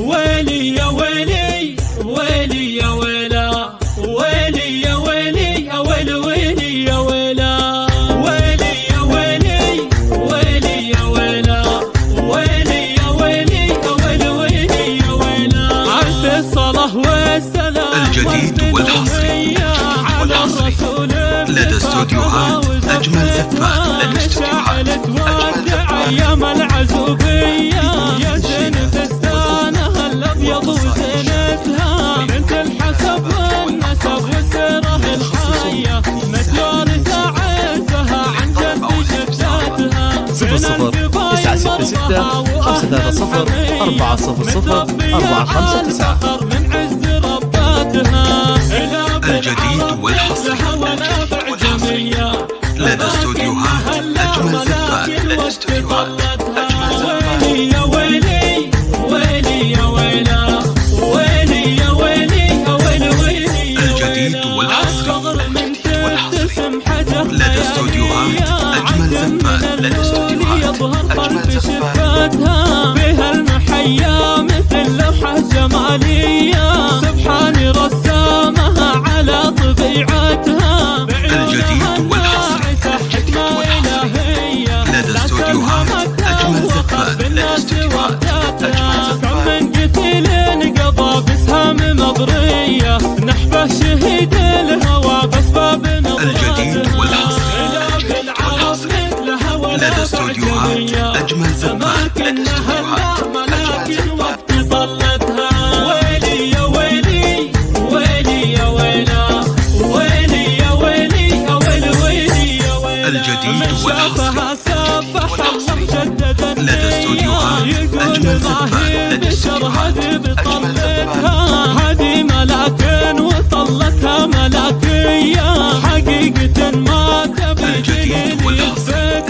ويلي يا ويلي ويلي يا ويلا ويلي يا ويلي يا ويلي ويلي يا ويلا ويلي يا ويلي ويلي يا ويلا ويلي يا ويلي يا ويلي ويلي يا ويلا عرف الصلاة والسلام الجديد والحصري على الرسول لدى استوديوهات أجمل زفات. أيام العزوبية يا زين فستانها الأبيض وزينتها بنت الحسب والنسب والسيرة الحية مديار تعزها عن جد جداتها 00930 من عز رباتها الجديد والحصري لدى استوديوهات أجمل زفات. ويلي يا ويلي ويلي يا ويلا ويلي يا ويلي يا ويلي ويلي يا الجديد والحصري لدى استوديوهات أجمل زفات. لدى استوديوهات أجمل زفات. فيها المحيا مثل لوحة جمالية سبحان رسامها على طبيعتها الجديد والحصري لدى استوديوهات أجمل زفات. لدى استوديوهات أجمل زفات. كم من قتيل قضى بسهام مضرية نحبه شهيد الهوى بأسباب الجديد والحصري لدى استوديوهات أجمل زفات. لدى استوديوهات أجمل زفات. طلتها ويلي يا ويلي ويلي يا ويلا ويلي يا ويلي يا ويلي ويلي يا ويلا الجديد والحصري جددا لدى استوديوهات أجمل زفات. لدى استوديوهات أجمل زفات. هذه ملاكين وطلتها ملاكية حقيقة ما تبي الجديد والحصري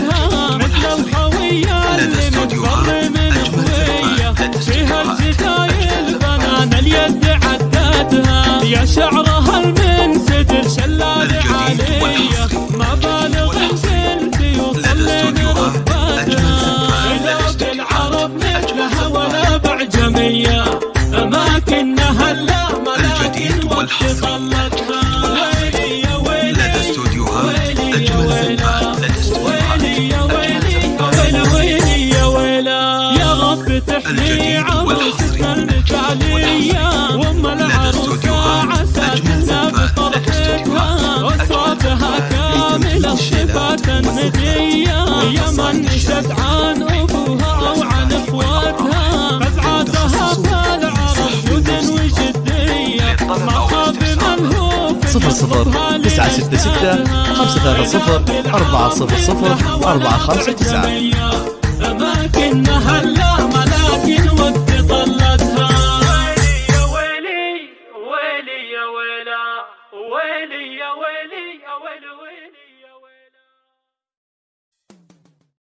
مثل الخوية لدى استوديوهات أجمل زفات. فيها الجدايل بنان اليد عدتها يا شعرها المنسدل شلال عليا ما بالغ بنتي يوصل لنخبتها العرب مثلها ولا بعجمية أماكنها لا الجديد والحصري ويلي يا ويلي لدى استوديوهات أجمل زفات. لدى استوديوهات أجمل ويلي يا ويلا يا رب تحمي عروستنا المثالية وام العروسة عساكرنا بطرحتها وصفاتها كاملة الصفات الندية يا من نشد عن أبوها أو عن إخواتها فزعاتها فالعرب جود وجدية ما خاب من هو 00966 530 400 459 أماكنها لا ملاكن وقت طلتها ويلي يا ويلي ويلي يا ويلا ويلي يا ويلي